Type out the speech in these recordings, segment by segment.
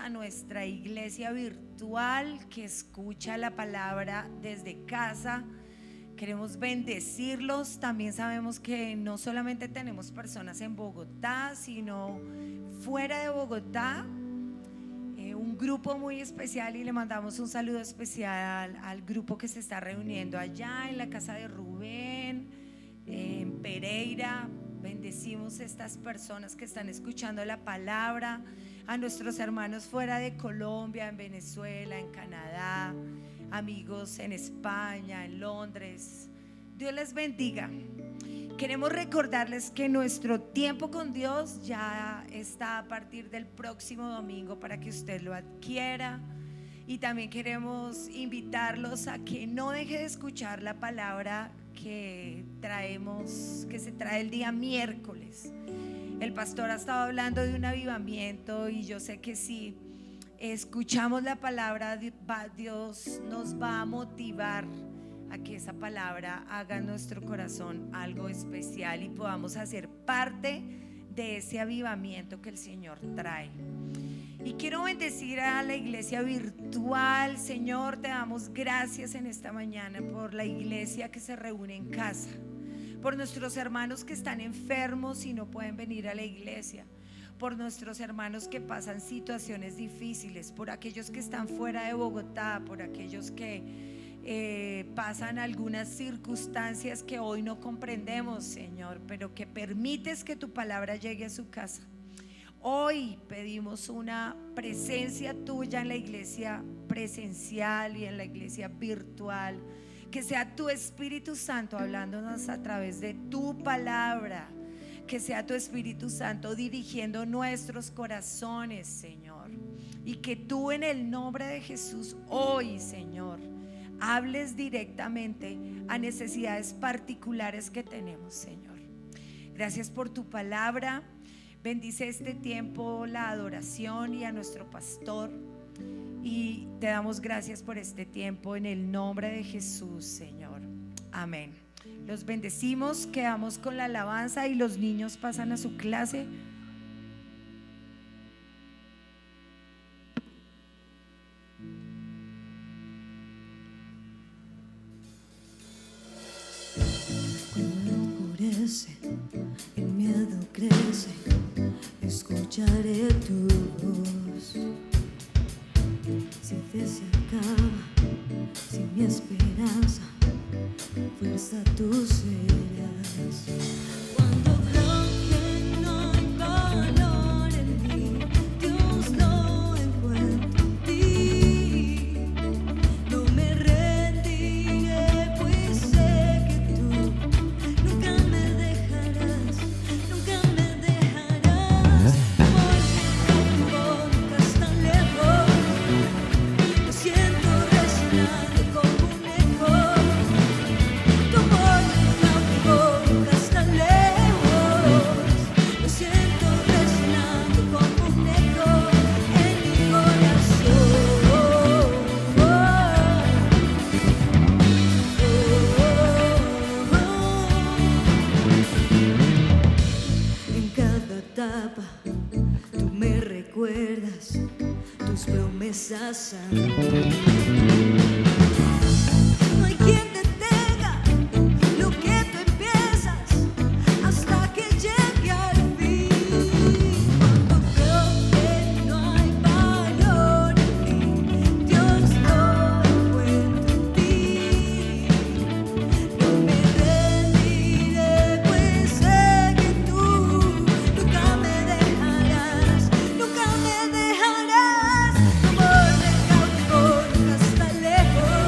a nuestra iglesia virtual que escucha la palabra desde casa. Queremos bendecirlos. También sabemos que no solamente tenemos personas en Bogotá, sino fuera de Bogotá, un grupo muy especial, y le mandamos un saludo especial al grupo que se está reuniendo allá en la casa de Rubén, en Pereira. Bendecimos estas personas que están escuchando la palabra, a nuestros hermanos fuera de Colombia, en Venezuela, en Canadá, amigos en España, en Londres. Dios les bendiga. Queremos recordarles que nuestro tiempo con Dios ya está a partir del próximo domingo para que usted lo adquiera. Y también queremos invitarlos a que no deje de escuchar la palabra que traemos, que se trae el día miércoles. El pastor ha estado hablando de un avivamiento, y yo sé que si escuchamos la palabra, Dios nos va a motivar a que esa palabra haga en nuestro corazón algo especial y podamos hacer parte de ese avivamiento que el Señor trae. Y quiero bendecir a la iglesia virtual. Señor, te damos gracias en esta mañana por la iglesia que se reúne en casa, por nuestros hermanos que están enfermos y no pueden venir a la iglesia, por nuestros hermanos que pasan situaciones difíciles, por aquellos que están fuera de Bogotá, por aquellos que pasan algunas circunstancias que hoy no comprendemos, Señor, pero que permites que tu palabra llegue a su casa. Hoy pedimos una presencia tuya en la iglesia presencial y en la iglesia virtual, que sea tu Espíritu Santo hablándonos a través de tu palabra, que sea tu Espíritu Santo dirigiendo nuestros corazones, Señor, y que tú en el nombre de Jesús hoy, Señor, hables directamente a necesidades particulares que tenemos, Señor. Gracias por tu palabra. Bendice este tiempo, la adoración, y a nuestro pastor, y te damos gracias por este tiempo en el nombre de Jesús, Señor. Amén. Los bendecimos, quedamos con la alabanza y los niños pasan a su clase. Cuando oscurece, el miedo crece, escucharé tu voz. Si fe se acaba, si mi esperanza, fuerza tú serás. Cuando creo que no hay valor en mí, Dios lo encuentro en ti. No me rendiré, pues sé que tú nunca me dejarás, nunca me dejarás. Porque tu boca está lejos, lo siento resonando como un eco. Tu amor me cautivó, está lejos, lo siento resonando como un eco en mi corazón. En cada etapa tú me recuerdas tus promesas a mí. No hay quien detenga lo que tú empiezas hasta que llegue al fin. Cuando creo que no hay valor en mí, Dios lo encuentro en ti. No me rendiré, pues sé que tú nunca me dejarás, nunca me dejarás. Tu amor me cautivó, nunca está lejos.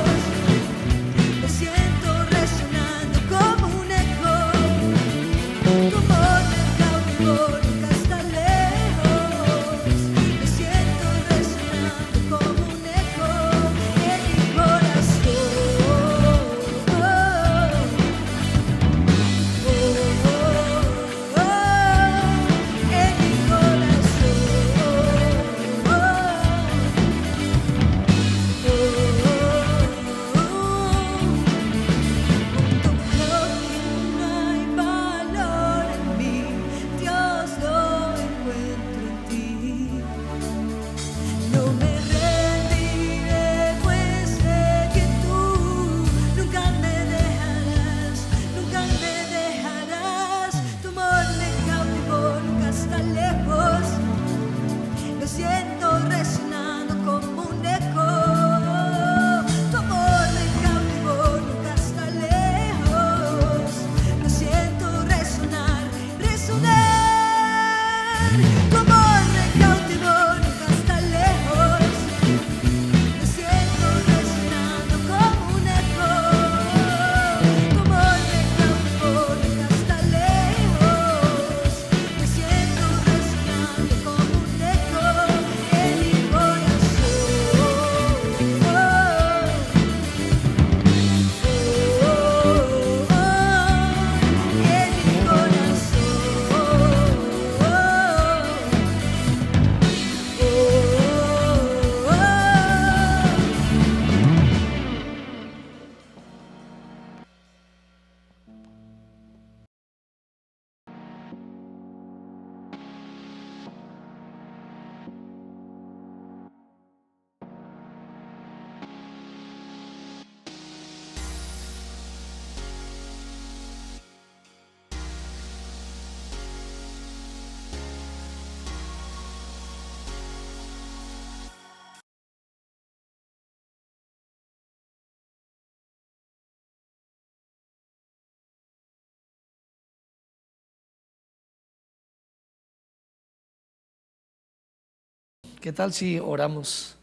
¿Qué tal si oramos?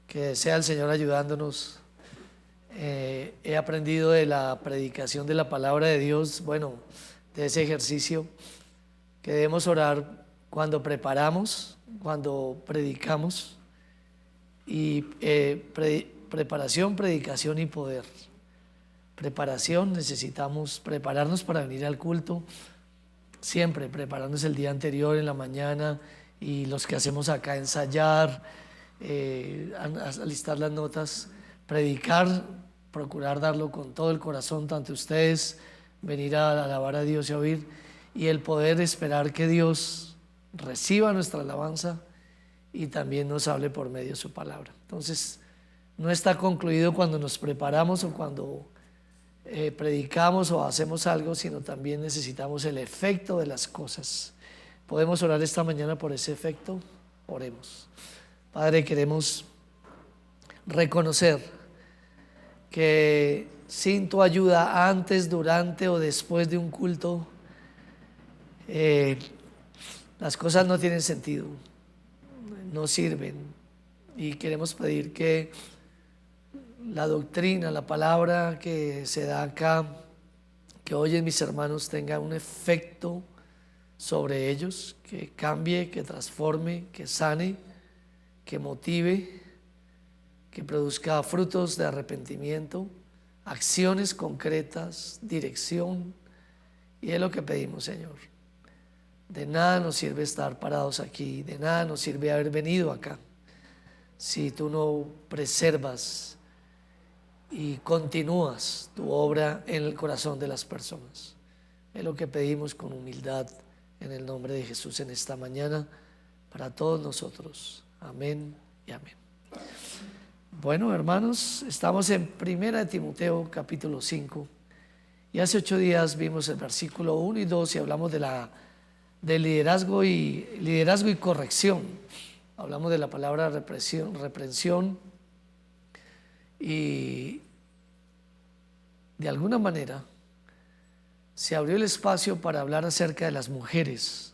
Que sea el Señor ayudándonos. He aprendido de la predicación de la palabra de Dios, bueno, de ese ejercicio, que debemos orar cuando preparamos, cuando predicamos, y preparación, predicación y poder. Preparación, necesitamos prepararnos para venir al culto, siempre prepararnos el día anterior en la mañana, y los que hacemos acá ensayar, alistar las notas, predicar, procurar darlo con todo el corazón, tanto ustedes, venir a alabar a Dios y a oír, y el poder esperar que Dios reciba nuestra alabanza y también nos hable por medio de su palabra. Entonces, no está concluido cuando nos preparamos o cuando predicamos o hacemos algo, sino también necesitamos el efecto de las cosas. ¿Podemos orar esta mañana por ese efecto? Oremos. Padre, queremos reconocer que sin tu ayuda, antes, durante o después de un culto, las cosas no tienen sentido, no sirven, y queremos pedir que la doctrina, la palabra que se da acá, que oyen mis hermanos, tenga un efecto sobre ellos, que cambie, que transforme, que sane, que motive, que produzca frutos de arrepentimiento, acciones concretas, dirección, y es lo que pedimos, Señor. De nada nos sirve estar parados aquí, de nada nos sirve haber venido acá, si tú no preservas y continúas tu obra en el corazón de las personas. Es lo que pedimos con humildad en el nombre de Jesús en esta mañana para todos nosotros. Amén y amén. Bueno, hermanos, estamos en 1 Timoteo capítulo 5, y hace 8 días vimos el versículo 1 y 2 y hablamos de liderazgo y corrección. Hablamos de la palabra reprensión, y de alguna manera se abrió el espacio para hablar acerca de las mujeres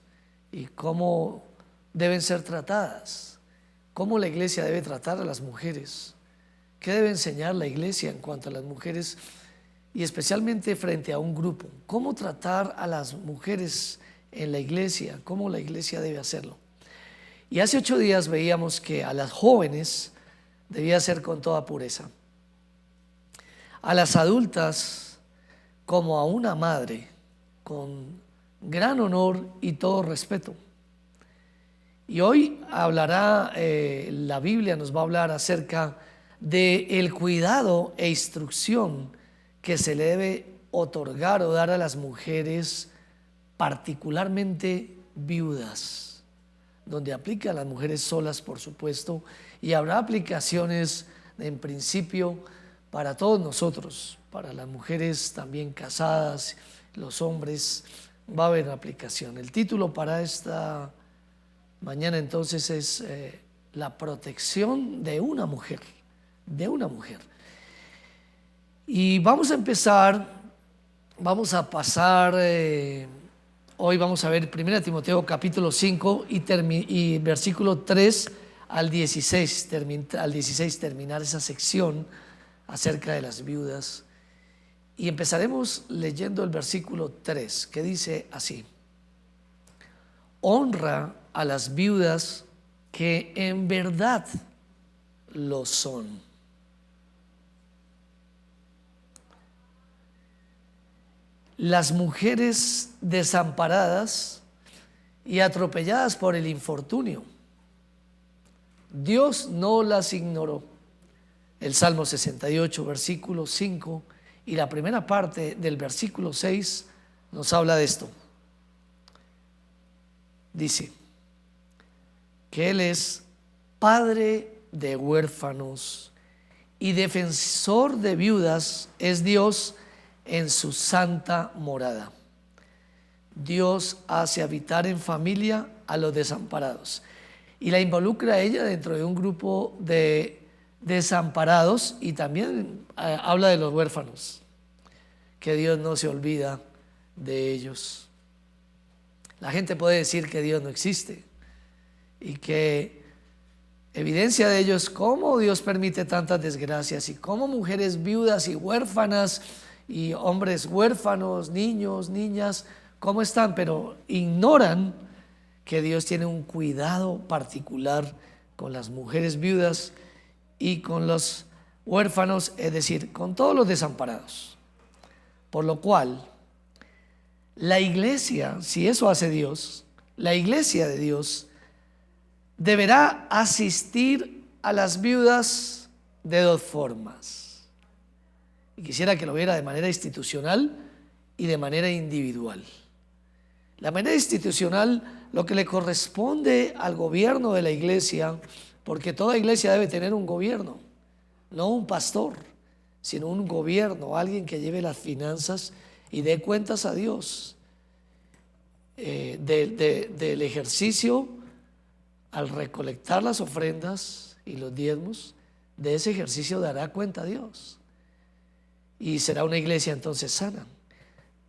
y cómo deben ser tratadas, cómo la iglesia debe tratar a las mujeres, qué debe enseñar la iglesia en cuanto a las mujeres, y especialmente frente a un grupo, cómo tratar a las mujeres en la iglesia, cómo la iglesia debe hacerlo. Y hace 8 días veíamos que a las jóvenes debía ser con toda pureza, a las adultas como a una madre, con gran honor y todo respeto. Y hoy hablará, la Biblia nos va a hablar acerca del cuidado e instrucción que se le debe otorgar o dar a las mujeres, particularmente viudas, donde aplica a las mujeres solas, por supuesto, y habrá aplicaciones en principio para todos nosotros, para las mujeres también casadas, los hombres, va a haber aplicación. El título para esta mañana entonces es la protección de una mujer, Y vamos a empezar, vamos a pasar, hoy vamos a ver 1 Timoteo capítulo 5 y versículo 3 al 16, terminar esa sección acerca de las viudas. Y empezaremos leyendo el versículo 3, que dice así: honra a las viudas que en verdad lo son. Las mujeres desamparadas y atropelladas por el infortunio, Dios no las ignoró. El Salmo 68, versículo 5 y la primera parte del versículo 6 nos habla de esto. Dice que Él es padre de huérfanos y defensor de viudas, es Dios en su santa morada. Dios hace habitar en familia a los desamparados y la involucra a ella dentro de un grupo de desamparados, y también habla de los huérfanos, que Dios no se olvida de ellos. La gente puede decir que Dios no existe y que evidencia de ello es cómo Dios permite tantas desgracias y cómo mujeres viudas y huérfanas y hombres huérfanos, niños, niñas, cómo están, pero ignoran que Dios tiene un cuidado particular con las mujeres viudas y con los huérfanos, es decir, con todos los desamparados. Por lo cual, la iglesia, si eso hace Dios, la iglesia de Dios deberá asistir a las viudas de dos formas. Y quisiera que lo viera de manera institucional y de manera individual. La manera institucional, lo que le corresponde al gobierno de la iglesia, porque toda iglesia debe tener un gobierno, no un pastor, sino un gobierno, alguien que lleve las finanzas y dé cuentas a Dios del ejercicio al recolectar las ofrendas y los diezmos. De ese ejercicio dará cuenta a Dios y será una iglesia entonces sana,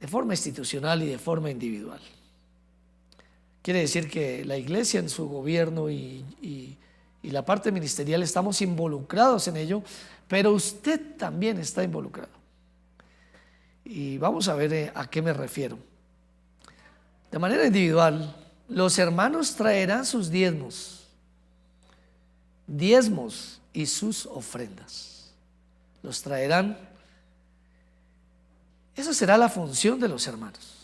de forma institucional y de forma individual. Quiere decir que la iglesia en su gobierno y la parte ministerial estamos involucrados en ello, pero usted también está involucrado. Y vamos a ver a qué me refiero. De manera individual, los hermanos traerán sus diezmos y sus ofrendas. Los traerán. Esa será la función de los hermanos.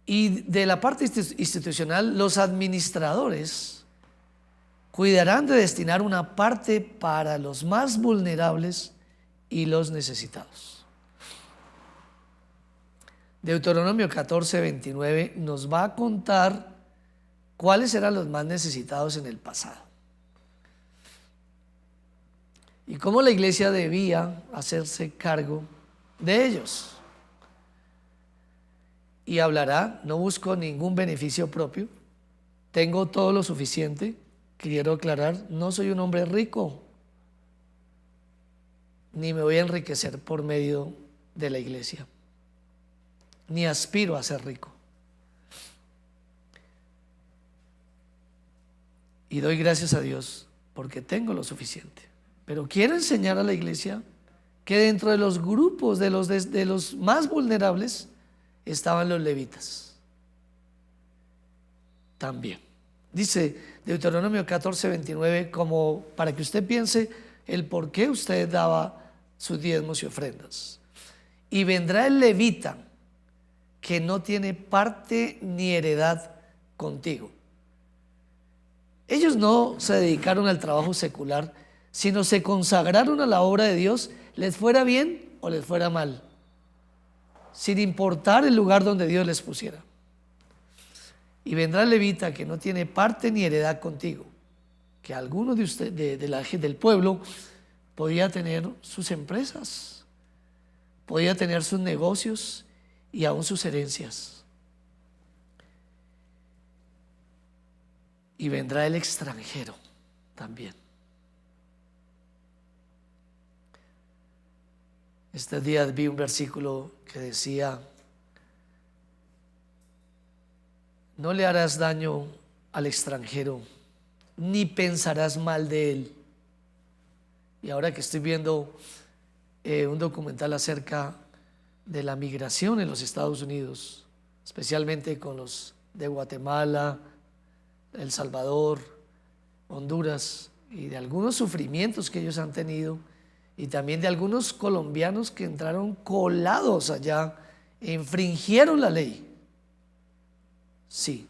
Y de la parte institucional, los administradores cuidarán de destinar una parte para los más vulnerables y los necesitados. Deuteronomio 14:29 nos va a contar cuáles eran los más necesitados en el pasado y cómo la iglesia debía hacerse cargo de ellos. Y hablará: no busco ningún beneficio propio, tengo todo lo suficiente. Quiero aclarar, no soy un hombre rico, ni me voy a enriquecer por medio de la iglesia, ni aspiro a ser rico. Y doy gracias a Dios porque tengo lo suficiente. Pero quiero enseñar a la iglesia que dentro de los grupos de los más vulnerables estaban los levitas también. Dice Deuteronomio 14:29, como para que usted piense el por qué usted daba sus diezmos y ofrendas. Y vendrá el levita que no tiene parte ni heredad contigo. Ellos no se dedicaron al trabajo secular, sino se consagraron a la obra de Dios, les fuera bien o les fuera mal, sin importar el lugar donde Dios les pusiera. Y vendrá el levita que no tiene parte ni heredad contigo, que alguno de usted, del pueblo, podía tener sus empresas, podía tener sus negocios y aún sus herencias. Y vendrá el extranjero también. Este día vi un versículo que decía: no le harás daño al extranjero, ni pensarás mal de él. Y ahora que estoy viendo un documental acerca de la migración en los Estados Unidos, especialmente con los de Guatemala, El Salvador, Honduras, y de algunos sufrimientos que ellos han tenido, y también de algunos colombianos que entraron colados allá e infringieron la ley. Sí,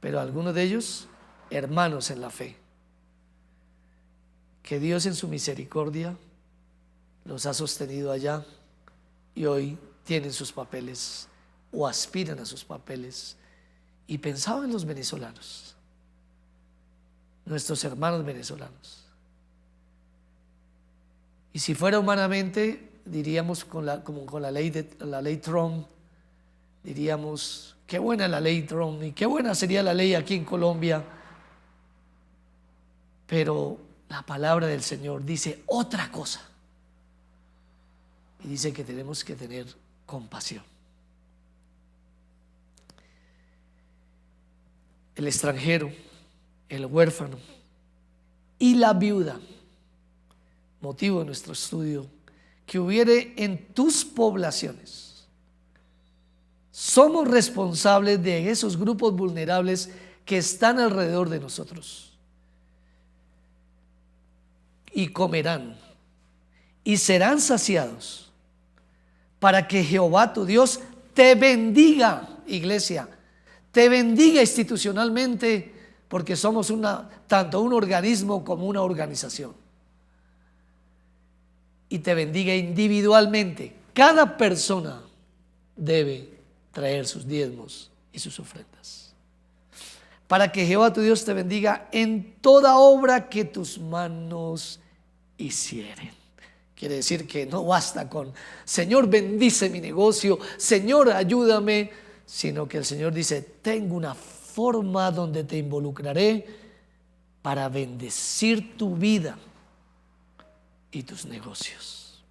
pero algunos de ellos hermanos en la fe, que Dios en su misericordia los ha sostenido allá y hoy tienen sus papeles o aspiran a sus papeles. Y pensaba en los venezolanos, nuestros hermanos venezolanos. Y si fuera humanamente, diríamos como con la ley Trump, diríamos: qué buena la ley Trump y qué buena sería la ley aquí en Colombia. Pero la palabra del Señor dice otra cosa. Y dice que tenemos que tener compasión. El extranjero el huérfano y la viuda, motivo de nuestro estudio, que hubiere en tus poblaciones. Somos responsables de esos grupos vulnerables que están alrededor de nosotros. Y comerán y serán saciados, para que Jehová tu Dios te bendiga, iglesia, te bendiga institucionalmente, porque somos tanto un organismo como una organización. Y te bendiga individualmente. Cada persona debe traer sus diezmos y sus ofrendas, para que Jehová tu Dios te bendiga en toda obra que tus manos hicieren. Quiere decir que no basta con Señor, bendice mi negocio, Señor, ayúdame, sino que el Señor dice: tengo una forma donde te involucraré para bendecir tu vida y tus negocios.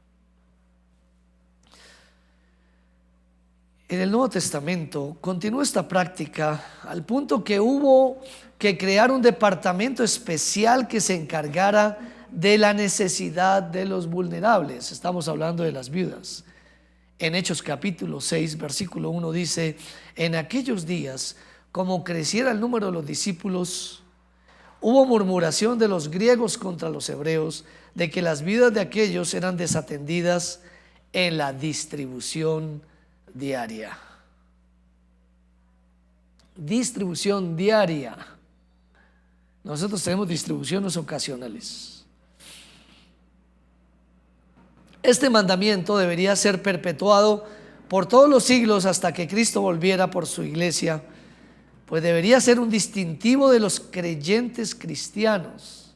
En el Nuevo Testamento continuó esta práctica al punto que hubo que crear un departamento especial que se encargara de la necesidad de los vulnerables. Estamos hablando de las viudas. En Hechos capítulo 6, versículo 1 dice: en aquellos días, como creciera el número de los discípulos, hubo murmuración de los griegos contra los hebreos, de que las viudas de aquellos eran desatendidas en la distribución diaria. Distribución diaria. Nosotros tenemos distribuciones ocasionales. Este mandamiento debería ser perpetuado por todos los siglos hasta que Cristo volviera por su iglesia, pues debería ser un distintivo de los creyentes cristianos.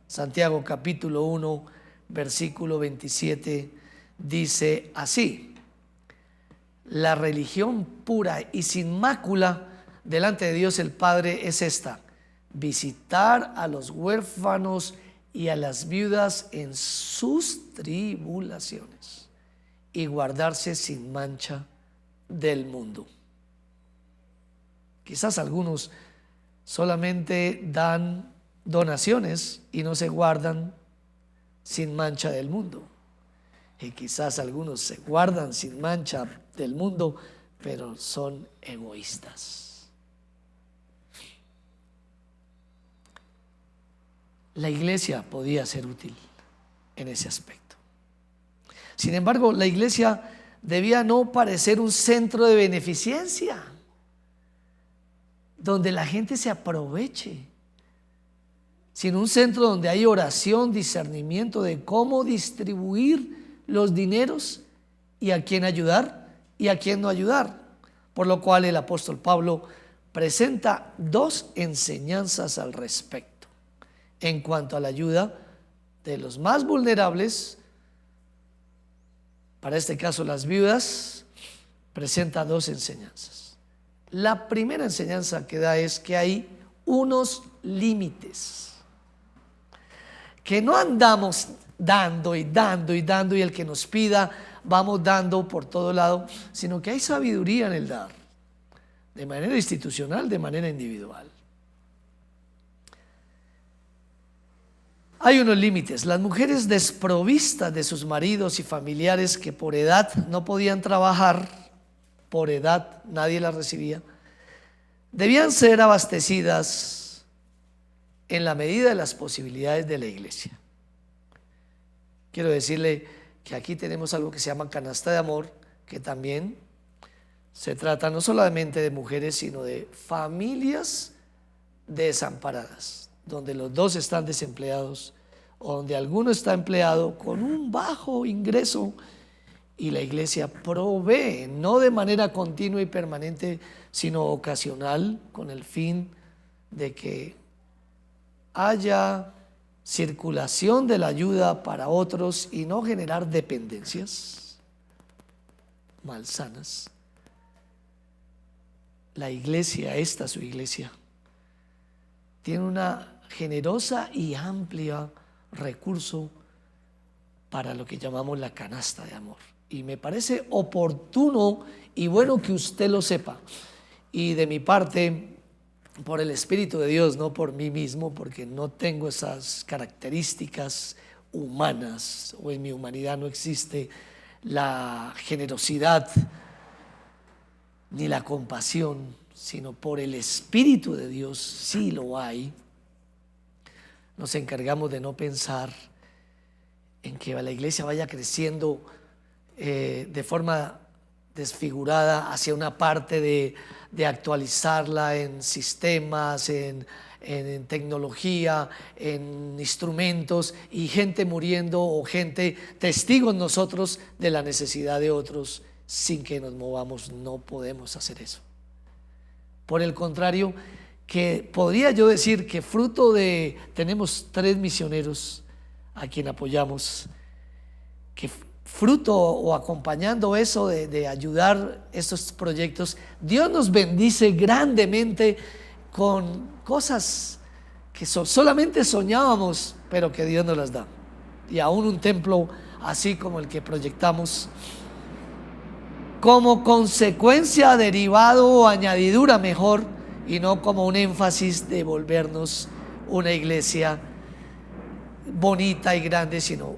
Santiago capítulo 1, versículo 27 dice así: la religión pura y sin mácula delante de Dios el Padre es esta: visitar a los huérfanos y a las viudas en sus tribulaciones y guardarse sin mancha del mundo. Quizás algunos solamente dan donaciones y no se guardan sin mancha del mundo, y quizás algunos se guardan sin mancha del mundo, pero son egoístas. La iglesia podía ser útil en ese aspecto. Sin embargo, la iglesia debía no parecer un centro de beneficencia donde la gente se aproveche, sino un centro donde hay oración, discernimiento de cómo distribuir los dineros y a quién ayudar y a quién no ayudar. Por lo cual el apóstol Pablo presenta dos enseñanzas al respecto. En cuanto a la ayuda de los más vulnerables, para este caso las viudas, presenta dos enseñanzas. La primera enseñanza que da es que hay unos límites, que no andamos dando y dando y dando, y el que nos pida vamos dando por todo lado, sino que hay sabiduría en el dar, de manera institucional, de manera individual. Hay unos límites. Las mujeres desprovistas de sus maridos y familiares que por edad no podían trabajar, por edad nadie las recibía, debían ser abastecidas en la medida de las posibilidades de la iglesia. Quiero decirle que aquí tenemos algo que se llama canasta de amor, que también se trata no solamente de mujeres, sino de familias desamparadas, donde los dos están desempleados, o donde alguno está empleado con un bajo ingreso, y la iglesia provee, no de manera continua y permanente, sino ocasional, con el fin de que haya circulación de la ayuda para otros y no generar dependencias malsanas. La iglesia, su iglesia, tiene una generosa y amplia recurso para lo que llamamos la canasta de amor, y me parece oportuno y bueno que usted lo sepa. Y de mi parte por el Espíritu de Dios, no por mí mismo, porque no tengo esas características humanas, o en mi humanidad no existe la generosidad ni la compasión, sino por el Espíritu de Dios sí lo hay. Nos encargamos de no pensar en que la iglesia vaya creciendo de forma desfigurada hacia una parte de actualizarla en sistemas, en tecnología, en instrumentos, y gente muriendo o gente testigos nosotros de la necesidad de otros sin que nos movamos. No podemos hacer eso. Por el contrario, que podría yo decir que tenemos 3 misioneros a quien apoyamos, que fruto o acompañando eso de ayudar estos proyectos, Dios nos bendice grandemente con cosas que solamente soñábamos, pero que Dios nos las da. Y aún un templo así como el que proyectamos, como consecuencia, derivado o añadidura mejor, y no como un énfasis de volvernos una iglesia bonita y grande, sino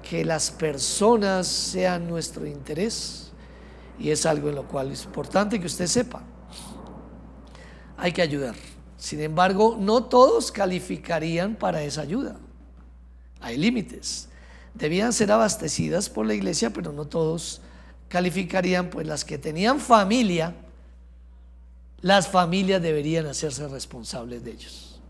que las personas sean nuestro interés. Y es algo en lo cual es importante que usted sepa. Hay que ayudar. Sin embargo, no todos calificarían para esa ayuda. Hay límites. Debían ser abastecidas por la iglesia, pero no todos calificarían, pues las que tenían familia, las familias deberían hacerse responsables de ellos.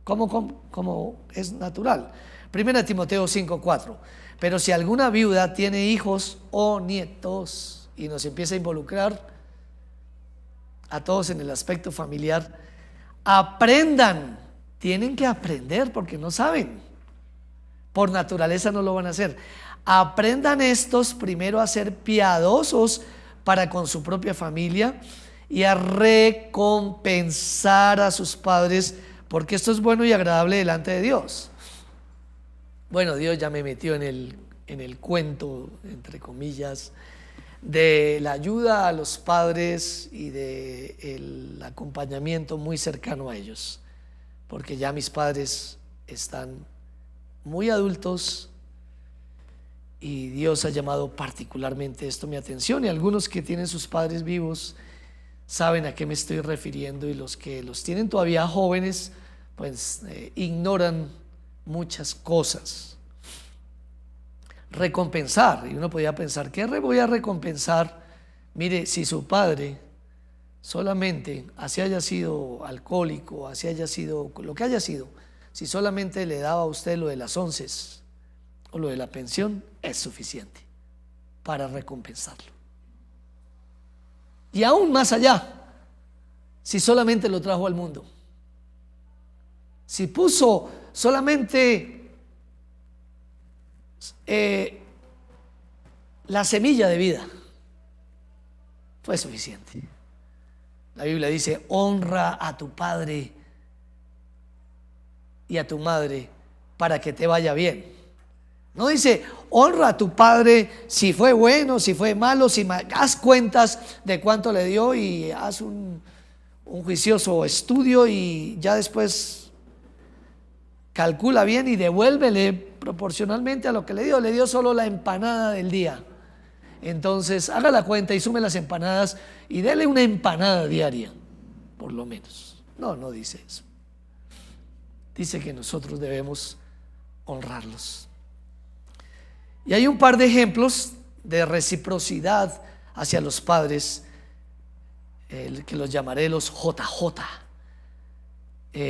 Como es natural. 1 Timoteo 5:4. Pero si alguna viuda tiene hijos o nietos, y nos empieza a involucrar a todos en el aspecto familiar, aprendan. Tienen que aprender porque no saben. Por naturaleza no lo van a hacer. Aprendan estos primero a ser piadosos para con su propia familia y a recompensar a sus padres, porque esto es bueno y agradable delante de Dios. Bueno, Dios ya me metió en el cuento, entre comillas, de la ayuda a los padres y del acompañamiento muy cercano a ellos, porque ya mis padres están muy adultos y Dios ha llamado particularmente esto mi atención, y algunos que tienen sus padres vivos saben a qué me estoy refiriendo, y los que los tienen todavía jóvenes pues ignoran muchas cosas. Recompensar, y uno podría pensar, ¿qué voy a recompensar? Mire, si su padre solamente, así haya sido alcohólico, así haya sido lo que haya sido, si solamente le daba a usted lo de las onces o lo de la pensión, es suficiente para recompensarlo. Y aún más allá, si solamente lo trajo al mundo, si puso solamente la semilla de vida, fue suficiente. La Biblia dice: honra a tu padre y a tu madre para que te vaya bien. No dice honra a tu padre si fue bueno, si fue malo, haz cuentas de cuánto le dio y haz un juicioso estudio, y ya después calcula bien y devuélvele proporcionalmente a lo que le dio. Le dio solo la empanada del día, entonces haga la cuenta y sume las empanadas y dele una empanada diaria, por lo menos. No dice eso. Dice que nosotros debemos honrarlos. Y hay un par de ejemplos de reciprocidad hacia los padres, que los llamaré los JJ,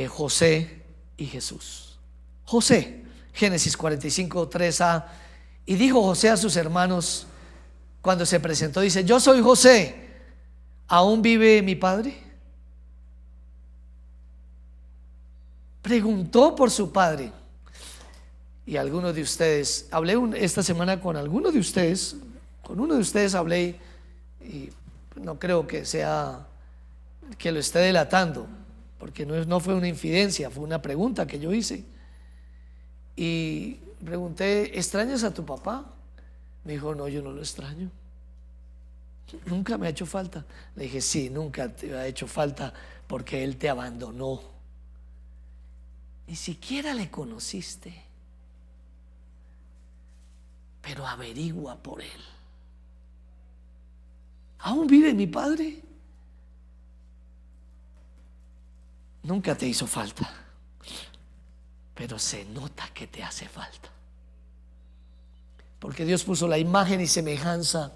José y Jesús. José, Génesis 45:3a. Y dijo José a sus hermanos cuando se presentó, dice: yo soy José, ¿aún vive mi padre? Preguntó por su padre. Y algunos de ustedes, hablé esta semana con algunos de ustedes, con uno de ustedes hablé, y no creo que sea que lo esté delatando, porque no fue una infidencia, fue una pregunta que yo hice. Y pregunté: ¿extrañas a tu papá? Me dijo: no, yo no lo extraño. Nunca me ha hecho falta. Le dije, sí, nunca te ha hecho falta porque Él te abandonó. Ni siquiera le conociste. Pero averigua por Él. ¿Aún vive mi padre? Nunca te hizo falta, pero se nota que te hace falta. Porque Dios puso la imagen y semejanza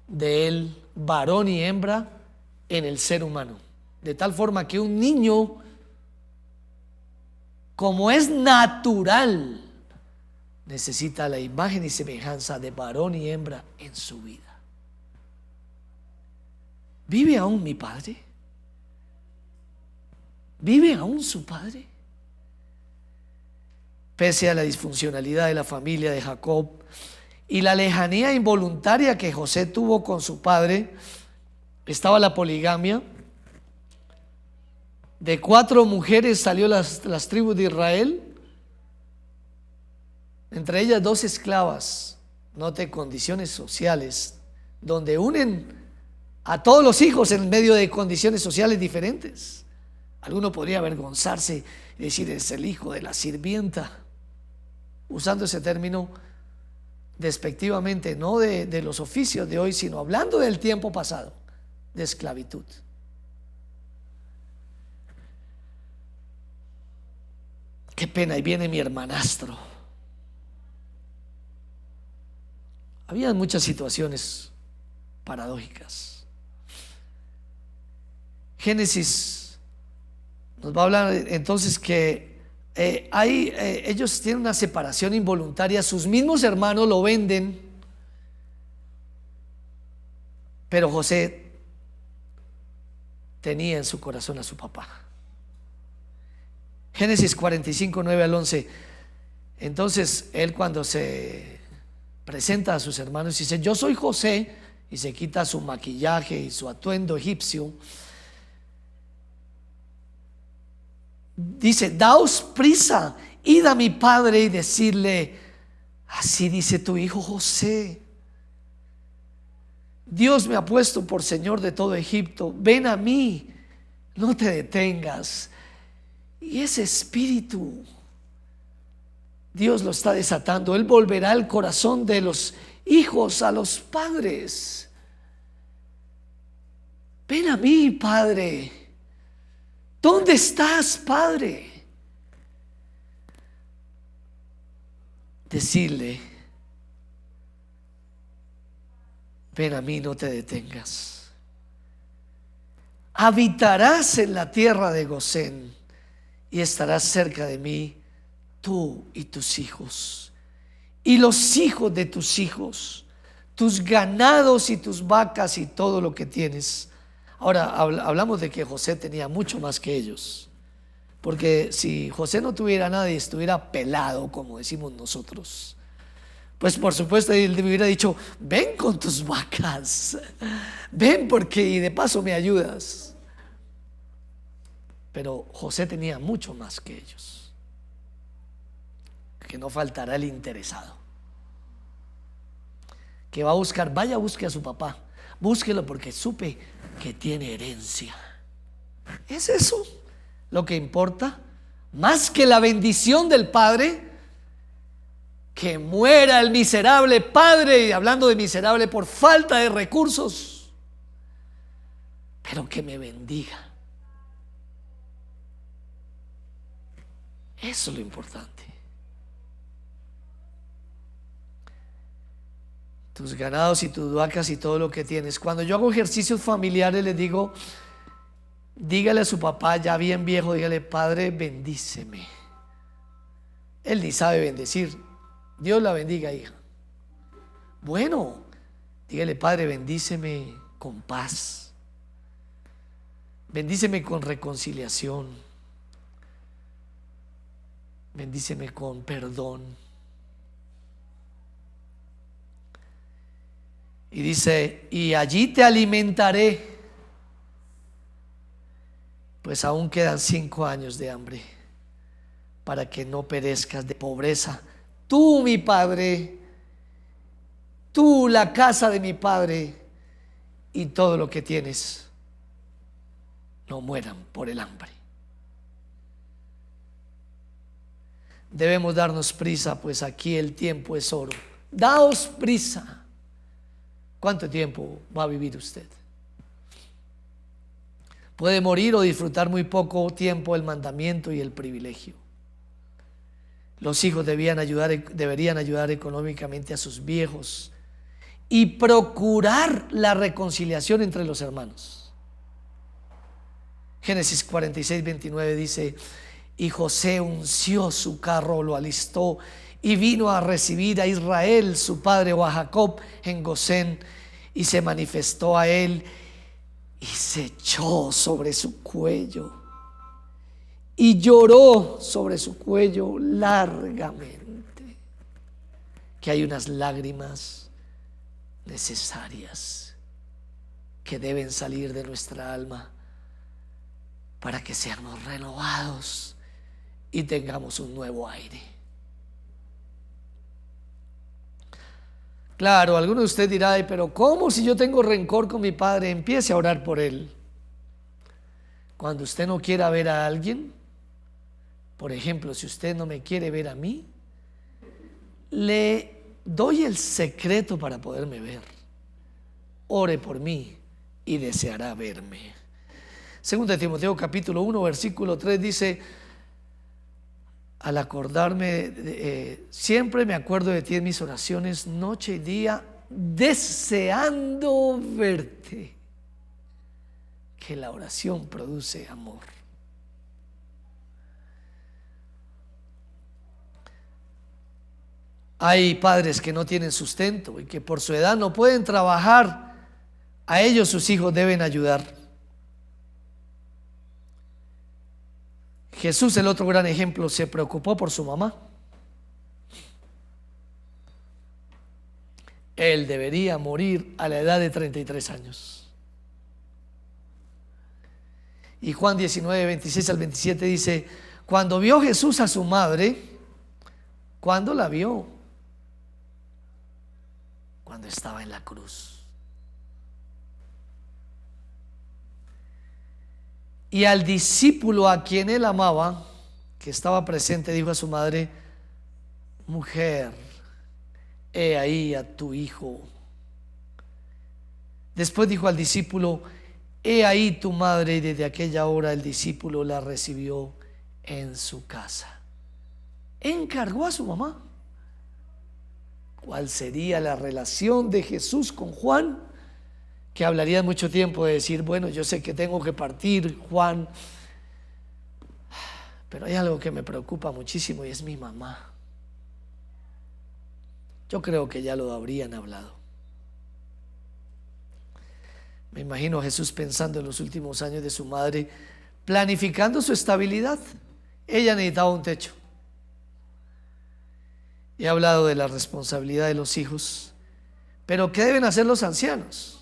de Él, varón y hembra, en el ser humano. De tal forma que un niño, como es natural, necesita la imagen y semejanza de varón y hembra en su vida. ¿Vive aún mi padre? ¿Vive aún su padre? Pese a la disfuncionalidad de la familia de Jacob y la lejanía involuntaria que José tuvo con su padre, estaba la poligamia. De 4 mujeres salió las tribus de Israel, entre ellas 2 esclavas. Note condiciones sociales donde unen a todos los hijos en medio de condiciones sociales diferentes. Alguno podría avergonzarse y decir: es el hijo de la sirvienta, usando ese término despectivamente, no de los oficios de hoy, sino hablando del tiempo pasado, de esclavitud. Qué pena, ahí viene mi hermanastro. Había muchas situaciones paradójicas. Génesis nos va a hablar entonces que ellos tienen una separación involuntaria. Sus mismos hermanos lo venden, pero José tenía en su corazón a su papá. Génesis 45, 9 al 11. Entonces él, cuando se presenta a sus hermanos, dice: yo soy José, y se quita su maquillaje y su atuendo egipcio. Dice: daos prisa, id a mi padre y decirle: así dice tu hijo José, Dios me ha puesto por señor de todo Egipto, ven a mí, no te detengas. Y ese espíritu Dios lo está desatando. Él volverá el corazón de los hijos a los padres. Ven a mí, Padre. ¿Dónde estás, Padre? Decirle: ven a mí, no te detengas. Habitarás en la tierra de Gosén y estarás cerca de mí, tú y tus hijos, y los hijos de tus hijos, tus ganados y tus vacas y todo lo que tienes. Ahora hablamos de que José tenía mucho más que ellos, porque si José no tuviera nada y estuviera pelado, como decimos nosotros, pues por supuesto él hubiera dicho: ven con tus vacas, ven porque y de paso me ayudas. Pero José tenía mucho más que ellos. Que no faltará el interesado que va a buscar. Vaya, busque a su papá, búsquelo porque supe que tiene herencia. ¿Es eso lo que importa? Más que la bendición del padre. Que muera el miserable padre, y hablando de miserable por falta de recursos, pero que me bendiga. Eso es lo importante. Tus ganados y tus vacas y todo lo que tienes. Cuando yo hago ejercicios familiares, les digo: dígale a su papá ya bien viejo, dígale: Padre, bendíceme. Él ni sabe bendecir. Dios la bendiga, hija. Bueno, dígale: Padre, bendíceme con paz, bendíceme con reconciliación, bendíceme con perdón. Y dice: y allí te alimentaré, pues aún quedan 5 años de hambre, para que no perezcas de pobreza. Tú, mi padre, tú, la casa de mi padre, y todo lo que tienes no mueran por el hambre. Debemos darnos prisa, pues aquí el tiempo es oro. Daos prisa. ¿Cuánto tiempo va a vivir usted? Puede morir o disfrutar muy poco tiempo el mandamiento y el privilegio. Los hijos deberían ayudar económicamente a sus viejos y procurar la reconciliación entre los hermanos. Génesis 46, 29 dice: y José unció su carro, lo alistó y vino a recibir a Israel, su padre, o a Jacob en Gosén, y se manifestó a él y se echó sobre su cuello y lloró sobre su cuello largamente. Que hay unas lágrimas necesarias que deben salir de nuestra alma para que seamos renovados y tengamos un nuevo aire. Claro, alguno de ustedes dirá: "Ay, pero ¿cómo si yo tengo rencor con mi padre?". Empiece a orar por él. Cuando usted no quiera ver a alguien, por ejemplo, si usted no me quiere ver a mí, le doy el secreto para poderme ver. Ore por mí y deseará verme. Segunda de Timoteo capítulo 1 versículo 3 dice: al acordarme, siempre me acuerdo de ti en mis oraciones, noche y día, deseando verte. Que la oración produce amor. Hay padres que no tienen sustento y que por su edad no pueden trabajar. A ellos sus hijos deben ayudar. Jesús, el otro gran ejemplo, se preocupó por su mamá. Él debería morir a la edad de 33 años. Y Juan 19, 26 al 27 dice: cuando vio Jesús a su madre, ¿cuándo la vio? Cuando estaba en la cruz. Y al discípulo a quien él amaba, que estaba presente, dijo a su madre: mujer, he ahí a tu hijo. Después dijo al discípulo: he ahí tu madre. Y desde aquella hora el discípulo la recibió en su casa. Encargó a su mamá. ¿Cuál sería la relación de Jesús con Juan? Que hablaría mucho tiempo de decir: bueno, yo sé que tengo que partir, Juan, pero hay algo que me preocupa muchísimo y es mi mamá. Yo creo que ya lo habrían hablado. Me imagino a Jesús pensando en los últimos años de su madre, planificando su estabilidad. Ella necesitaba un techo. He hablado de la responsabilidad de los hijos, pero ¿qué deben hacer los ancianos?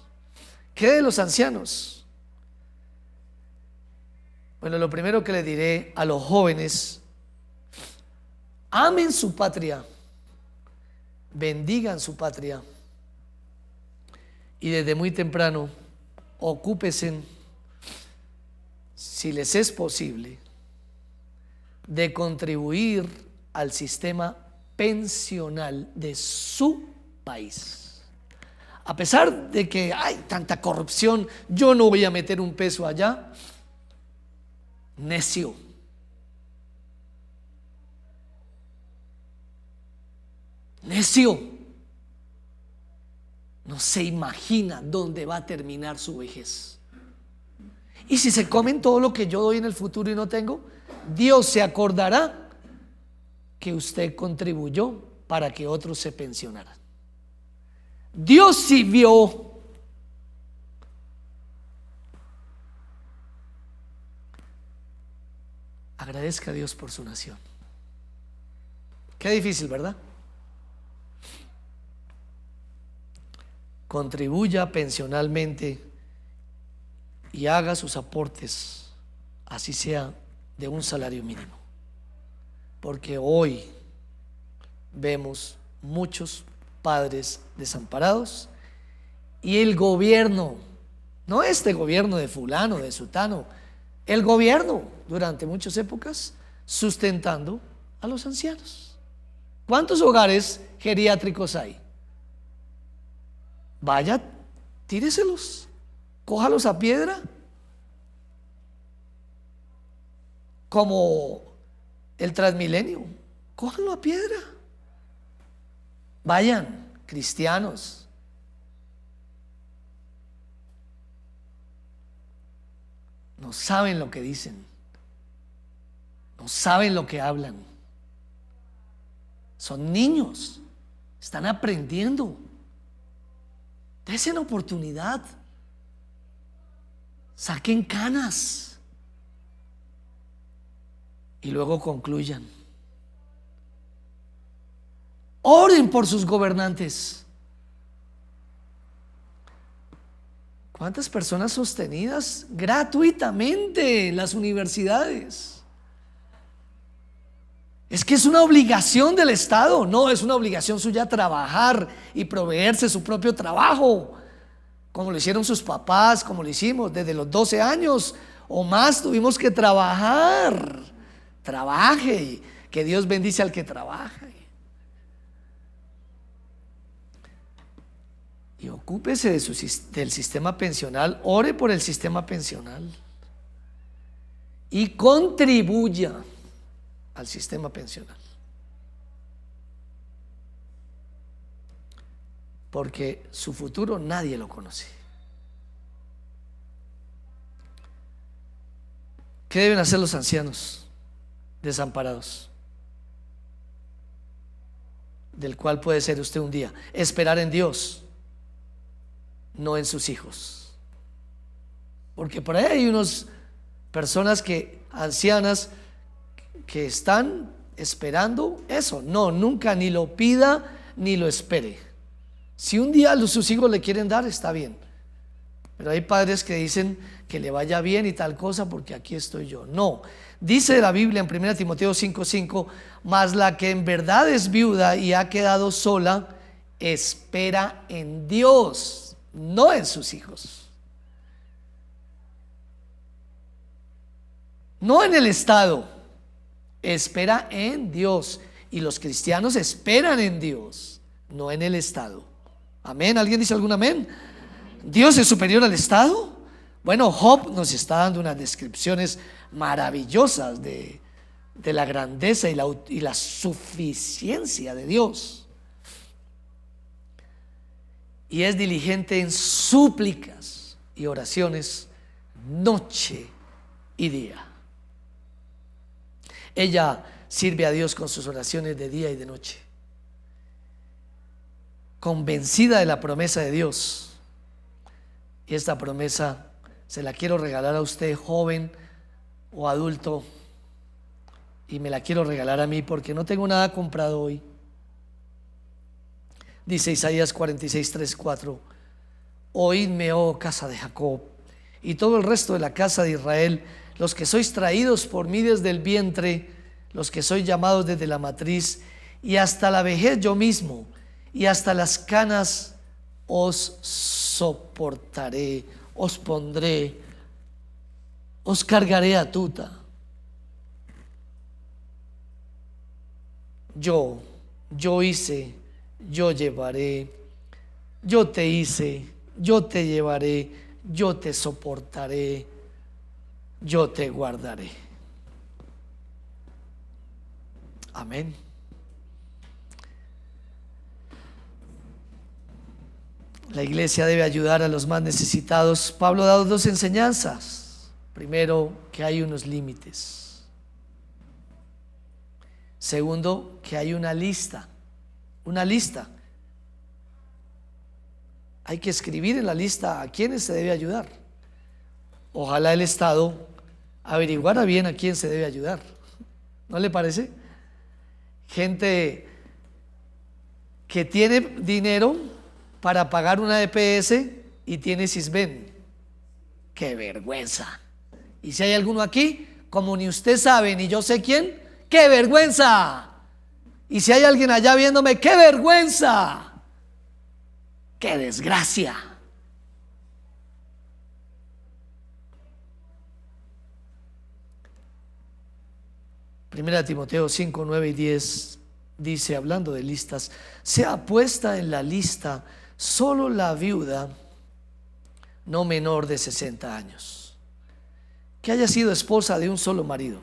¿Qué de los ancianos? Bueno, lo primero que le diré a los jóvenes: amen su patria, bendigan su patria y desde muy temprano ocúpense, si les es posible, de contribuir al sistema pensional de su país. A pesar de que hay tanta corrupción, yo no voy a meter un peso allá. Necio. Necio. No se imagina dónde va a terminar su vejez. Y si se comen todo lo que yo doy en el futuro y no tengo, Dios se acordará que usted contribuyó para que otros se pensionaran. Dios sí vio. Agradezca a Dios por su nación. Qué difícil, ¿verdad? Contribuya pensionalmente y haga sus aportes, así sea de un salario mínimo. Porque hoy vemos muchos padres desamparados y el gobierno No este gobierno de fulano, de sutano, el gobierno durante muchas épocas sustentando a los ancianos. ¿Cuántos hogares geriátricos hay? Vaya, tíreselos, cójalos a piedra, como el Transmilenio, cójanlo a piedra. Vayan, cristianos. No saben lo que dicen, no saben lo que hablan. Son niños, están aprendiendo. Desen oportunidad, saquen canas y luego concluyan. Oren por sus gobernantes. ¿Cuántas personas sostenidas gratuitamente en las universidades? Es que es una obligación del Estado. No, es una obligación suya trabajar y proveerse su propio trabajo, como lo hicieron sus papás, como lo hicimos desde los 12 años o más. Tuvimos que trabajar. Trabaje, que Dios bendice al que trabaja. Y ocúpese del sistema pensional, ore por el sistema pensional y contribuya al sistema pensional. Porque su futuro nadie lo conoce. ¿Qué deben hacer los ancianos desamparados? Del cual puede ser usted un día. Esperar en Dios, no en sus hijos. Porque por ahí hay unas personas ancianas que están esperando eso. No, nunca, ni lo pida ni lo espere. Si un día sus hijos le quieren dar, está bien. Pero hay padres que dicen que le vaya bien y tal cosa porque aquí estoy yo. No, dice la Biblia en 1 Timoteo 5:5, mas la que en verdad es viuda y ha quedado sola, espera en Dios, no en sus hijos, no en el Estado, espera en Dios. Y los cristianos esperan en Dios, no en el Estado. Amén. ¿Alguien dice algún amén? ¿Dios es superior al Estado? Bueno, Job nos está dando unas descripciones maravillosas de la grandeza y la suficiencia de Dios. Y es diligente en súplicas y oraciones noche y día. Ella sirve a Dios con sus oraciones de día y de noche, convencida de la promesa de Dios. Y esta promesa se la quiero regalar a usted, joven o adulto, y me la quiero regalar a mí porque no tengo nada comprado hoy. Dice Isaías 46, 3, 4: oídme, oh casa de Jacob, y todo el resto de la casa de Israel, los que sois traídos por mí desde el vientre, los que sois llamados desde la matriz, y hasta la vejez yo mismo, y hasta las canas os soportaré, os pondré, os cargaré a tuta. Yo hice, yo llevaré, yo te hice, yo te llevaré, yo te soportaré, yo te guardaré. Amén. La iglesia debe ayudar a los más necesitados. Pablo da dos enseñanzas. Primero, que hay unos límites. Segundo, que hay una lista. Una lista. Hay que escribir en la lista a quiénes se debe ayudar. Ojalá el Estado averiguara bien a quién se debe ayudar. ¿No le parece? Gente que tiene dinero para pagar una EPS y tiene Sisbén. ¡Qué vergüenza! Y si hay alguno aquí, como ni usted sabe ni yo sé quién, ¡qué vergüenza! Y si hay alguien allá viéndome, ¡qué vergüenza! ¡Qué desgracia! 1 Timoteo 5, 9 y 10 dice, hablando de listas: sea puesta en la lista solo la viuda no menor de 60 años, que haya sido esposa de un solo marido,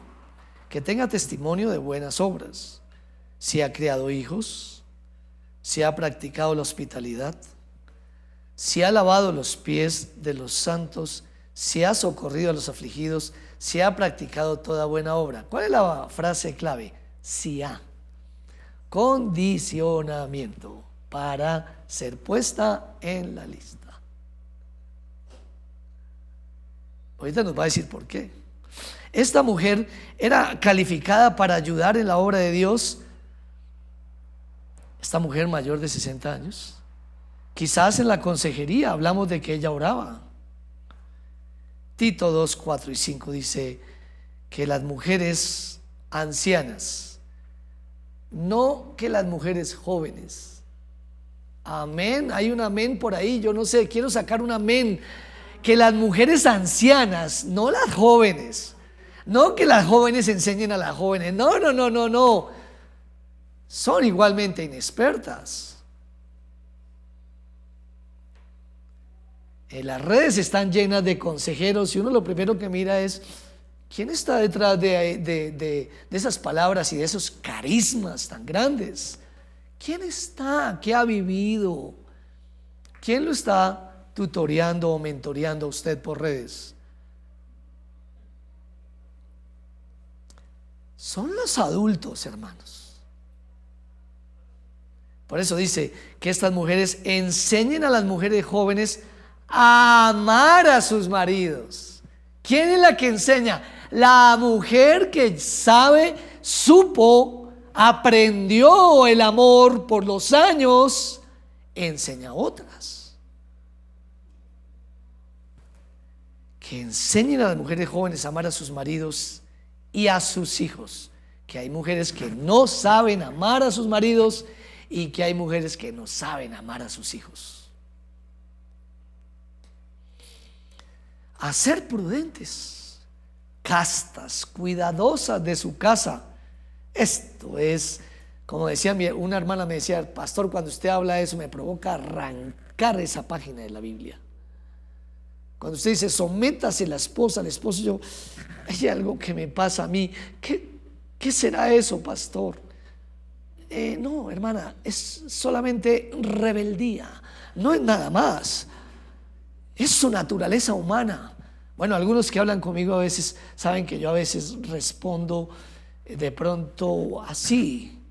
que tenga testimonio de buenas obras, si ha criado hijos, si ha practicado la hospitalidad, si ha lavado los pies de los santos, si ha socorrido a los afligidos, si ha practicado toda buena obra. ¿Cuál es la frase clave? Si ha. Condicionamiento para ser puesta en la lista. Ahorita nos va a decir por qué. Esta mujer era calificada para ayudar en la obra de Dios. Esta mujer mayor de 60 años. Quizás en la consejería hablamos de que ella oraba. Tito 2, 4 y 5 dice que las mujeres ancianas, no que las mujeres jóvenes. Amén, hay un amén por ahí, yo no sé, quiero sacar un amén. Que las mujeres ancianas, no las jóvenes, no que las jóvenes enseñen a las jóvenes, no, son igualmente inexpertas. Las redes están llenas de consejeros y uno lo primero que mira es quién está detrás de esas palabras y de esos carismas tan grandes. ¿Quién está? ¿Qué ha vivido? ¿Quién lo está tutoreando o mentoreando a usted por redes? Son los adultos, hermanos. Por eso dice que estas mujeres enseñen a las mujeres jóvenes a amar a sus maridos. ¿Quién es la que enseña? La mujer que sabe, supo, aprendió el amor por los años, enseña a otras. Que enseñen a las mujeres jóvenes a amar a sus maridos y a sus hijos. Que hay mujeres que no saben amar a sus maridos y que hay mujeres que no saben amar a sus hijos. A ser prudentes, castas, cuidadosas de su casa. Esto es, como decía una hermana, me decía: pastor, cuando usted habla eso me provoca arrancar esa página de la Biblia. Cuando usted dice sométase la esposa al esposo, yo, hay algo que me pasa a mí. ¿Qué será eso, pastor? No, hermana, es solamente rebeldía, no es nada más. Es su naturaleza humana. Bueno, algunos que hablan conmigo a veces saben que yo a veces respondo de pronto así,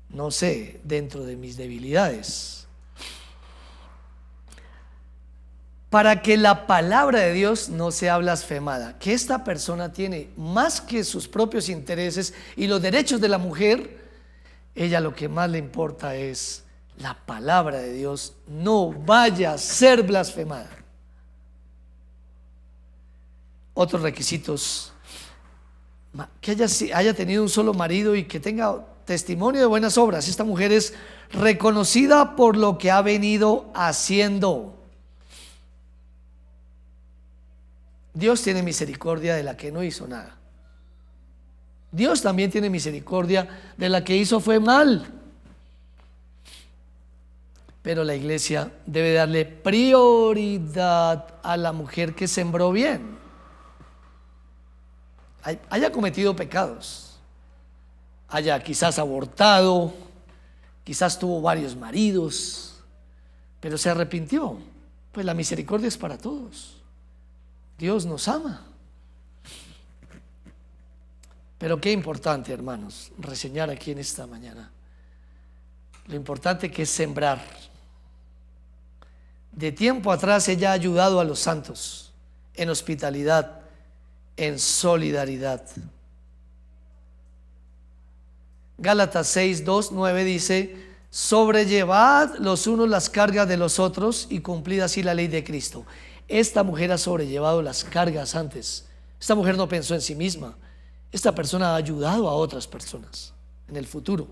no sé, dentro de mis debilidades. Para que la palabra de Dios no sea blasfemada, que esta persona tiene más que sus propios intereses y los derechos de la mujer, ella lo que más le importa es la palabra de Dios no vaya a ser blasfemada. Otros requisitos: que haya tenido un solo marido y que tenga testimonio de buenas obras. Esta mujer es reconocida por lo que ha venido haciendo. Dios tiene misericordia de la que no hizo nada. Dios también tiene misericordia de la que hizo fue mal. Pero la iglesia debe darle prioridad a la mujer que sembró bien. Haya cometido pecados, haya quizás abortado, quizás tuvo varios maridos, pero se arrepintió. Pues la misericordia es para todos. Dios nos ama. Pero qué importante, hermanos, reseñar aquí en esta mañana lo importante que es sembrar. De tiempo atrás ella ha ayudado a los santos en hospitalidad, en solidaridad. Gálatas 6, 2, 9 dice: sobrellevad los unos las cargas de los otros y cumplid así la ley de Cristo. Esta mujer ha sobrellevado las cargas antes. Esta mujer no pensó en sí misma. Esta persona ha ayudado a otras personas en el futuro.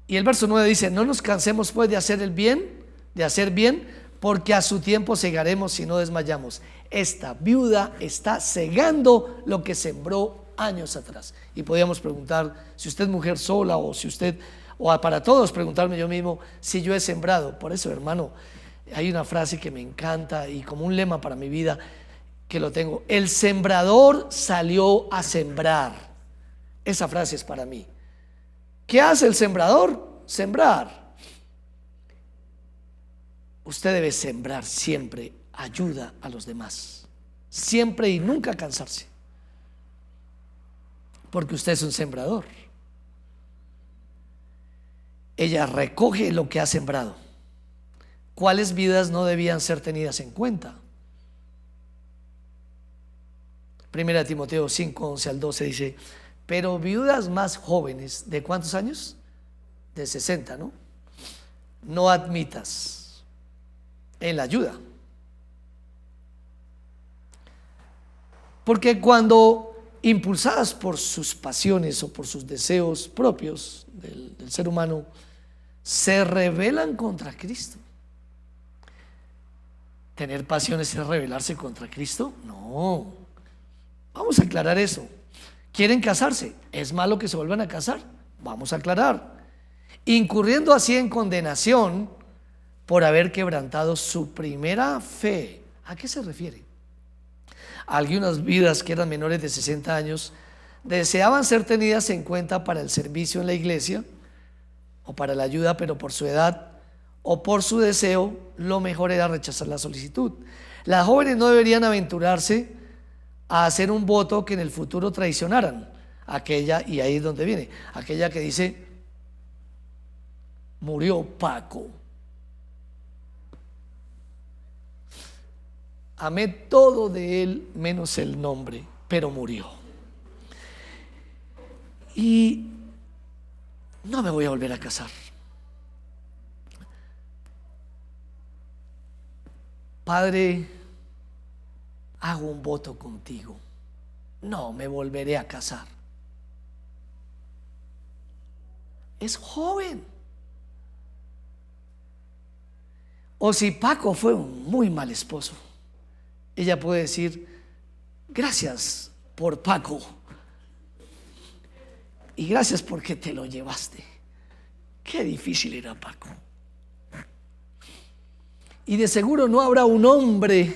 Y el verso 9 dice: no nos cansemos pues de hacer bien, porque a su tiempo segaremos si no desmayamos. Esta viuda está segando lo que sembró años atrás. Y podíamos preguntar, si usted es mujer sola o si usted, o para todos preguntarme yo mismo, si yo he sembrado. Por eso, hermano, hay una frase que me encanta y como un lema para mi vida que lo tengo: el sembrador salió a sembrar. Esa frase es para mí. ¿Qué hace el sembrador? Sembrar. Usted debe sembrar siempre ayuda a los demás, siempre y nunca cansarse, porque usted es un sembrador. Ella recoge lo que ha sembrado. ¿Cuáles vidas no debían ser tenidas en cuenta? Primera Timoteo 5, 11 al 12 dice: pero viudas más jóvenes, ¿de cuántos años? De 60, ¿no? No admitas en la ayuda. Porque cuando impulsadas por sus pasiones o por sus deseos propios del ser humano, se rebelan contra Cristo. ¿Tener pasiones es rebelarse contra Cristo? No. Vamos a aclarar eso. ¿Quieren casarse? ¿Es malo que se vuelvan a casar? Vamos a aclarar. Incurriendo así en condenación por haber quebrantado su primera fe. ¿A qué se refiere? Algunas vidas que eran menores de 60 años deseaban ser tenidas en cuenta para el servicio en la iglesia o para la ayuda, pero por su edad o por su deseo, lo mejor era rechazar la solicitud. Las jóvenes no deberían aventurarse a hacer un voto que en el futuro traicionaran. Aquella, y ahí es donde viene, aquella que dice: murió Paco. Amé todo de él menos el nombre, pero murió. Y no me voy a volver a casar. Padre, hago un voto contigo. No me volveré a casar. Es joven. O si Paco fue un muy mal esposo, ella puede decir: gracias por Paco y gracias porque te lo llevaste. Qué difícil era Paco. Y de seguro no habrá un hombre,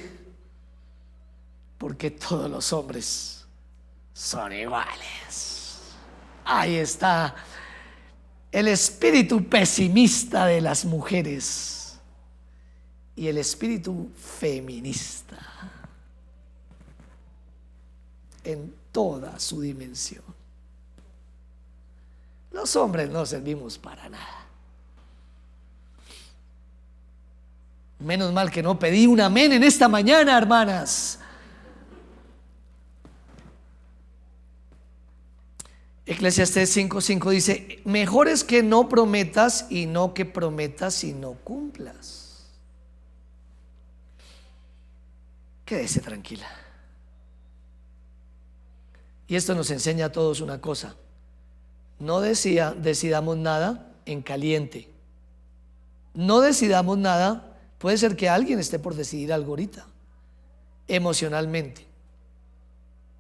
porque todos los hombres son iguales. Ahí está el espíritu pesimista de las mujeres y el espíritu feminista en toda su dimensión. Los hombres no servimos para nada. Menos mal que no pedí un amén en esta mañana, hermanas. Eclesiastés 5:5 dice: mejor es que no prometas y no que prometas y no cumplas. Quédese tranquila. Y esto nos enseña a todos una cosa: no decidamos nada en caliente. No decidamos nada. Puede ser que alguien esté por decidir algo ahorita, emocionalmente,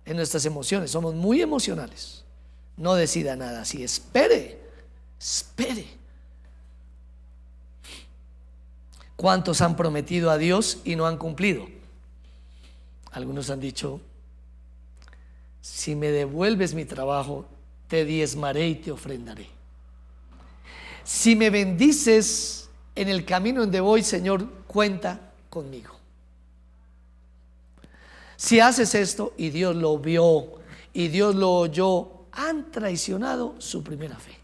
en nuestras emociones. Somos muy emocionales. No decida nada así. Espere. ¿Cuántos han prometido a Dios y no han cumplido? Algunos han dicho: si me devuelves mi trabajo, te diezmaré y te ofrendaré. Si me bendices en el camino donde voy, Señor, cuenta conmigo. Si haces esto y Dios lo vio y Dios lo oyó, han traicionado su primera fe.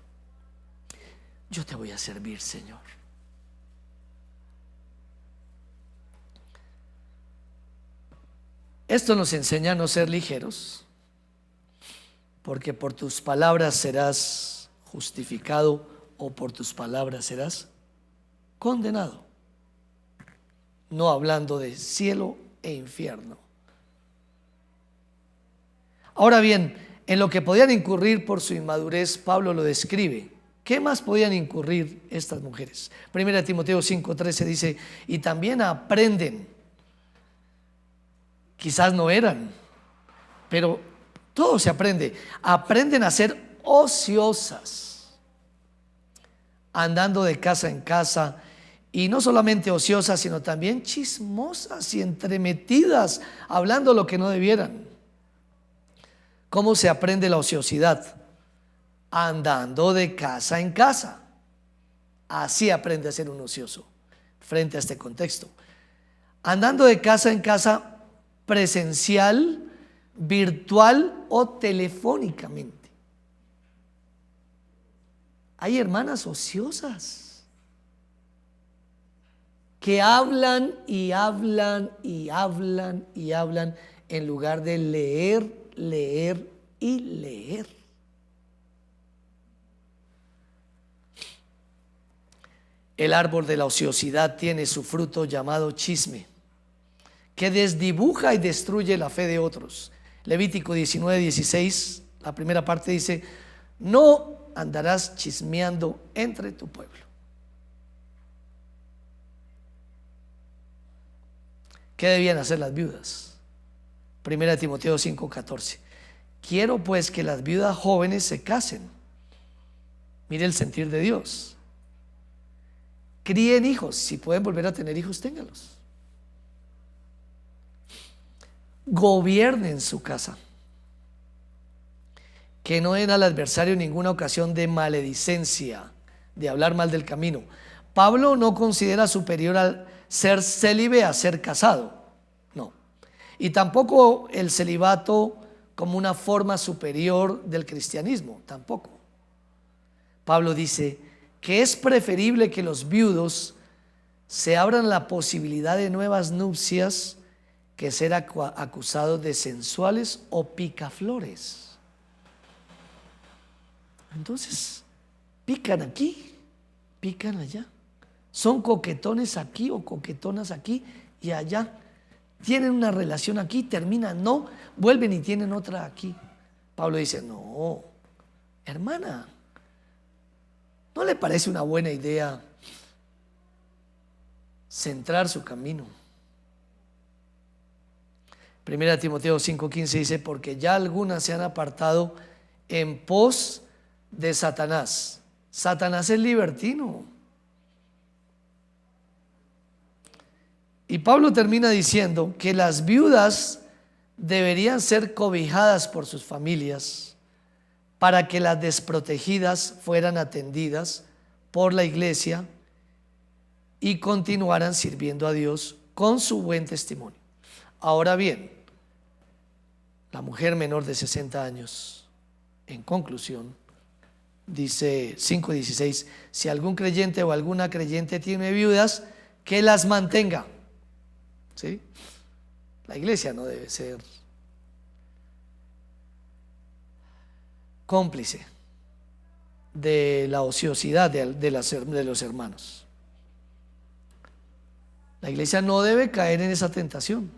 Yo te voy a servir, Señor. Esto nos enseña a no ser ligeros, porque por tus palabras serás justificado o por tus palabras serás condenado. No hablando de cielo e infierno. Ahora bien, en lo que podían incurrir por su inmadurez, Pablo lo describe. ¿Qué más podían incurrir estas mujeres? Primera Timoteo 5:13 dice: y también aprenden. Quizás no eran, pero Todo se aprende. Aprenden a ser ociosas, andando de casa en casa, y no solamente ociosas, sino también chismosas y entremetidas, hablando lo que no debieran. ¿Cómo se aprende la ociosidad? Andando de casa en casa. Así aprende a ser un ocioso frente a este contexto. Andando de casa en casa, presencial, virtual o telefónicamente. Hay hermanas ociosas que hablan y hablan y hablan y hablan en lugar de leer, leer y leer. El árbol de la ociosidad tiene su fruto llamado chisme, que desdibuja y destruye la fe de otros. Levítico 19:16, la primera parte dice: no andarás chismeando entre tu pueblo. ¿Qué debían hacer las viudas? 1 Timoteo 5:14. Quiero pues que las viudas jóvenes se casen. Mire el sentir de Dios. Críen hijos, si pueden volver a tener hijos, ténganlos. Gobiernen su casa. Que no den al adversario ninguna ocasión de maledicencia, de hablar mal del camino. Pablo no considera superior al ser célibe a ser casado, no. Y tampoco el celibato como una forma superior del cristianismo, tampoco. Pablo dice que es preferible que los viudos se abran la posibilidad de nuevas nupcias que ser acusados de sensuales o picaflores. Entonces, pican aquí, pican allá. Son coquetones aquí o coquetonas aquí y allá. Tienen una relación aquí, terminan, no, vuelven y tienen otra aquí. Pablo dice: no, hermana, ¿no le parece una buena idea centrar su camino? 1 Timoteo 5:15 dice: porque ya algunas se han apartado en pos de Satanás. Satanás es libertino. Y Pablo termina diciendo que las viudas deberían ser cobijadas por sus familias para que las desprotegidas fueran atendidas por la iglesia y continuaran sirviendo a Dios con su buen testimonio. Ahora bien, la mujer menor de 60 años, en conclusión, dice 5:16: si algún creyente o alguna creyente tiene viudas, que las mantenga. ¿Sí? La iglesia no debe ser cómplice de la ociosidad de los hermanos. La iglesia no debe caer en esa tentación.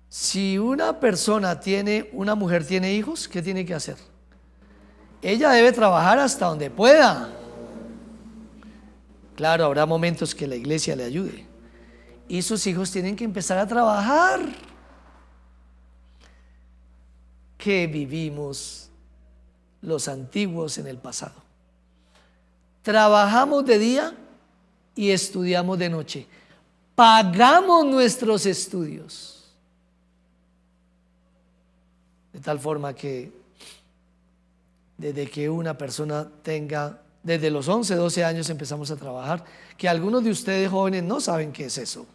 Si una mujer tiene hijos, ¿qué tiene que hacer? Ella debe trabajar hasta donde pueda. Claro, habrá momentos que la iglesia le ayude. Y sus hijos tienen que empezar a trabajar. ¿Qué vivimos los antiguos en el pasado? Trabajamos de día y estudiamos de noche. Pagamos nuestros estudios. De tal forma que desde que una persona desde los 11, 12 años empezamos a trabajar, que algunos de ustedes jóvenes no saben qué es eso.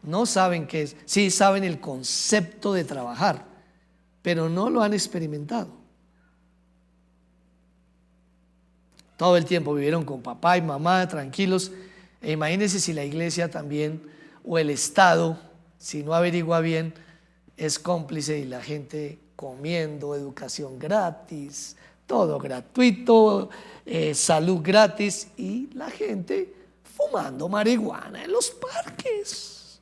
No saben qué es. Sí saben el concepto de trabajar, pero no lo han experimentado. Todo el tiempo vivieron con papá y mamá tranquilos. E imagínense si la iglesia también, o el Estado, si no averigua bien, es cómplice y la gente comiendo, educación gratis, todo gratuito, salud gratis, y la gente fumando marihuana en los parques.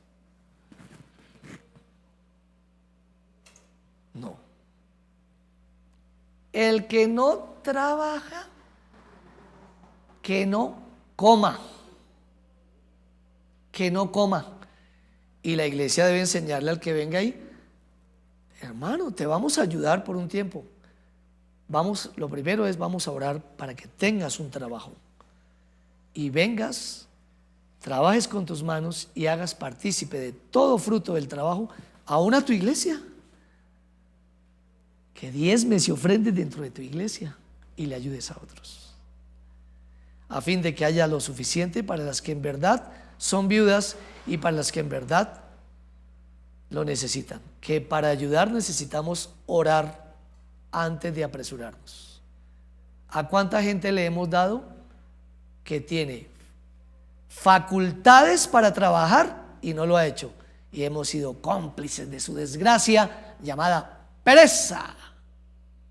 No. El que no trabaja, que no coma. Que no coma. Y la iglesia debe enseñarle al que venga ahí hermano, te vamos a ayudar por un tiempo. Lo primero es, vamos a orar para que tengas un trabajo y vengas, trabajes con tus manos y hagas partícipe de todo fruto del trabajo aún a tu iglesia. Que diezmes y ofrendes dentro de tu iglesia y le ayudes a otros, a fin de que haya lo suficiente para las que en verdad son viudas y para las que en verdad lo necesitan. Que para ayudar necesitamos orar antes de apresurarnos. ¿A cuánta gente le hemos dado que tiene facultades para trabajar y no lo ha hecho? Y hemos sido cómplices de su desgracia llamada pereza.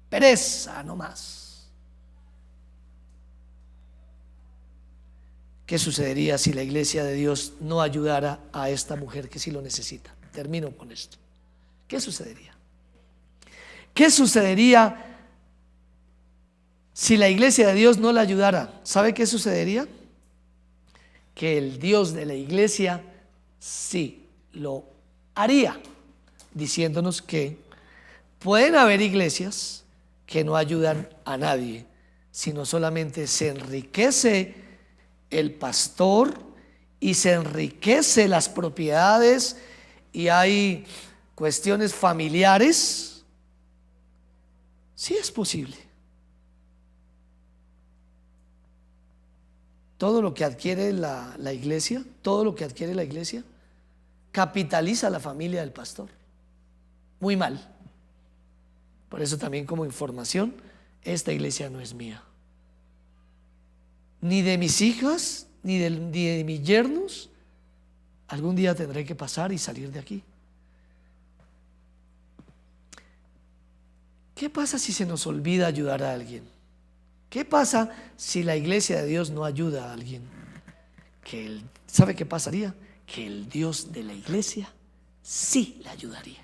Pereza no más. ¿Qué sucedería si la iglesia de Dios no ayudara a esta mujer que sí lo necesita? Termino con esto. ¿Qué sucedería? ¿Qué sucedería si la iglesia de Dios no la ayudara? ¿Sabe qué sucedería? Que el Dios de la iglesia sí lo haría, diciéndonos que pueden haber iglesias que no ayudan a nadie, sino solamente se enriquece el pastor y se enriquece las propiedades y hay cuestiones familiares. Sí es posible. Todo lo que adquiere la iglesia, todo lo que adquiere la iglesia, capitaliza a la familia del pastor. Muy mal. Por eso también, como información, esta iglesia no es mía, ni de mis hijas, ni de mis yernos. Algún día tendré que pasar y salir de aquí. ¿Qué pasa si se nos olvida ayudar a alguien? ¿Qué pasa si la iglesia de Dios no ayuda a alguien? ¿Sabe qué pasaría? Que el Dios de la iglesia sí la ayudaría.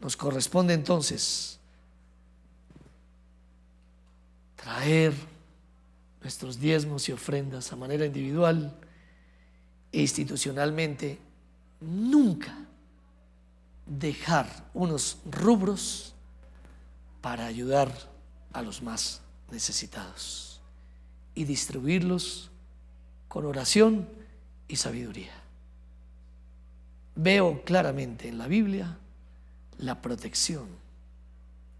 Nos corresponde entonces traer nuestros diezmos y ofrendas a manera individual e institucionalmente. Nunca dejar unos rubros para ayudar a los más necesitados y distribuirlos con oración y sabiduría. Veo claramente en la Biblia la protección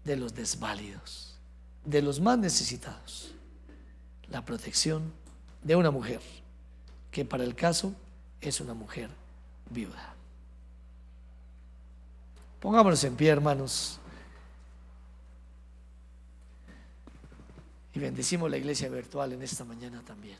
de los desválidos, de los más necesitados, la protección de una mujer que para el caso es una mujer viuda. Pongámonos en pie, hermanos, y bendecimos la iglesia virtual en esta mañana también.